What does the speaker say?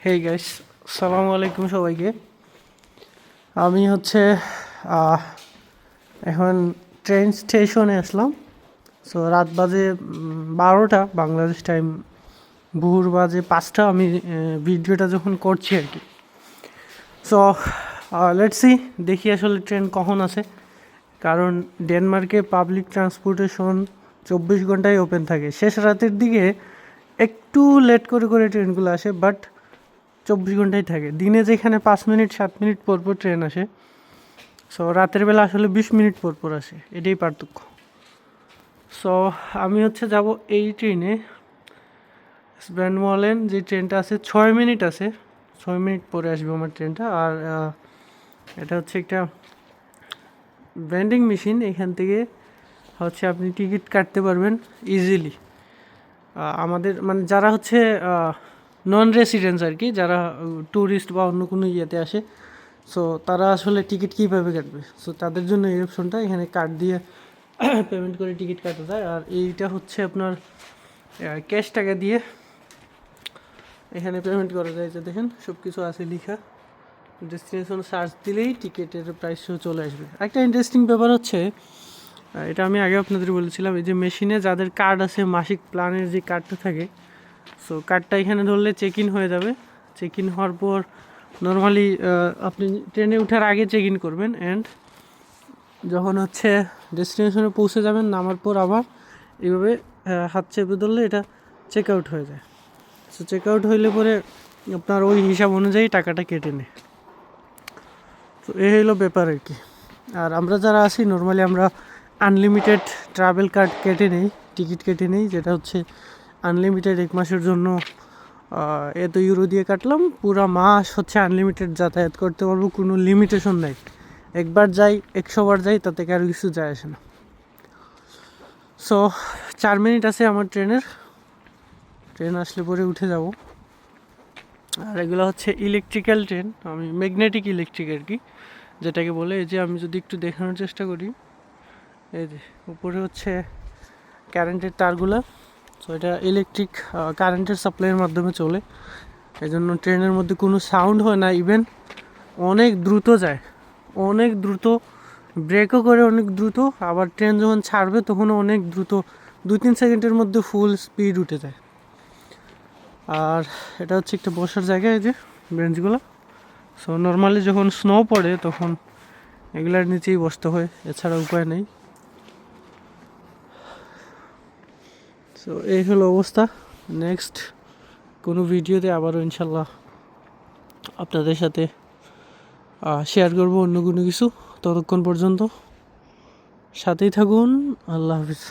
Hey guys, আসসালামু আলাইকুম সবাইকে। আমি হচ্ছে এখন ট্রেন স্টেশনে আসলাম। সো রাত বাজে 12টা বাংলাদেশ টাইম, ভোর বাজে 5টা। আমি ভিডিওটা যখন করছি আর কি। সো লেটস সি, দেখি আসলে ট্রেন কখন আসে, কারণ ডেনমার্কে পাবলিক ট্রান্সপোর্টেশন 24 ঘন্টায় ওপেন থাকে। শেষ রাতের দিকে একটু লেট করে করে ট্রেনগুলো আসে, বাট 24 ঘন্টাই থাকে। দিনে যেখানে 5 মিনিট 7 মিনিট পর পর ট্রেন আসে, সো রাতের বেলা আসলে 20 মিনিট পর পর আসে, এটাই পার্থক্য। সো আমি হচ্ছে যাব এই ট্রেনে, স্প্যানমলেন যে ট্রেনটা আছে 6 মিনিট আছে, 6 মিনিট পরে আসবে আমার ট্রেনটা। আর এটা হচ্ছে একটা ভেন্ডিং মেশিন, এখান থেকে হচ্ছে আপনি টিকিট কাটতে পারবেন ইজিলি। আমাদের মানে যারা হচ্ছে নন রেসিডেন্টস আর কি, যারা ট্যুরিস্ট বা অন্য কোনো ইয়েতে আসে, সো তারা আসলে টিকিট কীভাবে কাটবে, সো তাদের জন্য এই অপশনটা, এখানে কার্ড দিয়ে পেমেন্ট করে টিকিট কাটা যায়। আর এইটা হচ্ছে আপনার ক্যাশ টাকা দিয়ে এখানে পেমেন্ট করা যায়। যে দেখেন সব কিছু আছে লেখা, ডেস্টিনেশন সার্চ দিলেই টিকিটের প্রাইসও চলে আসবে। একটা ইন্টারেস্টিং ব্যাপার হচ্ছে, এটা আমি আগে আপনাদের বলেছিলাম, এই যে মেশিনে যাদের কার্ড আছে, মাসিক প্ল্যানের যে কার্ডটা থাকে, সো কার্ডটা এখানে ধরলে চেক ইন হয়ে যাবে। চেক ইন হওয়ার পর নর্মালি আপনি ট্রেনে ওঠার আগে চেক ইন করবেন, অ্যান্ড যখন হচ্ছে ডেস্টিনেশনে পৌঁছে যাবেন, নামার পর আবার এইভাবে হাত চেপে ধরলে এটা চেক আউট হয়ে যায়। সো চেক আউট হইলে পরে আপনার ওই হিসাব অনুযায়ী টাকাটা কেটে নেয়। তো এই হলো ব্যাপার আর কি। আর আমরা যারা আছি নর্মালি আমরা আনলিমিটেড ট্রাভেল কার্ড কেটে নেই, টিকিট কেটে নেই, যেটা হচ্ছে আনলিমিটেড 1 মাসের জন্য এত ইউরো দিয়ে কাটলাম, পুরো মাস হচ্ছে আনলিমিটেড যাতায়াত করতে পারবো, কোনো লিমিটেশন নেই। একবার যাই 100 বার যাই, তাতে কারো কিছু যায় আসে না। সো 4 মিনিট আছে আমার ট্রেনের, ট্রেন আসলে পরে উঠে যাব। আর এগুলো হচ্ছে ইলেকট্রিক্যাল ট্রেন, আমি ম্যাগনেটিক ইলেকট্রিক আর কি যেটাকে বলে। এই যে আমি যদি একটু দেখানোর চেষ্টা করি, এই যে উপরে হচ্ছে কারেন্টের তারগুলো, সো এটা ইলেকট্রিক কারেন্টের সাপ্লাইয়ের মাধ্যমে চলে, এই জন্য ট্রেনের মধ্যে কোনো সাউন্ড হয় না। ইভেন অনেক দ্রুত যায়, অনেক দ্রুত, ব্রেকও করে অনেক দ্রুত। আবার ট্রেন যখন ছাড়বে তখনও অনেক দ্রুত, 2-3 সেকেন্ডের মধ্যে ফুল স্পিড উঠে যায়। আর এটা হচ্ছে একটা বসার জায়গা, এই যে বেঞ্চগুলো। সো নর্মালি যখন স্নো পড়ে তখন এগুলার নিচেই বসতে হয়, এছাড়া উপায় নেই। সো এই হলো অবস্থা। নেক্সট কোনো ভিডিওতে আবারও ইনশাল্লাহ আপনাদের সাথে শেয়ার করবো অন্য কোনো কিছু। ততক্ষণ পর্যন্ত সাথেই থাকুন। আল্লাহ হাফিজ।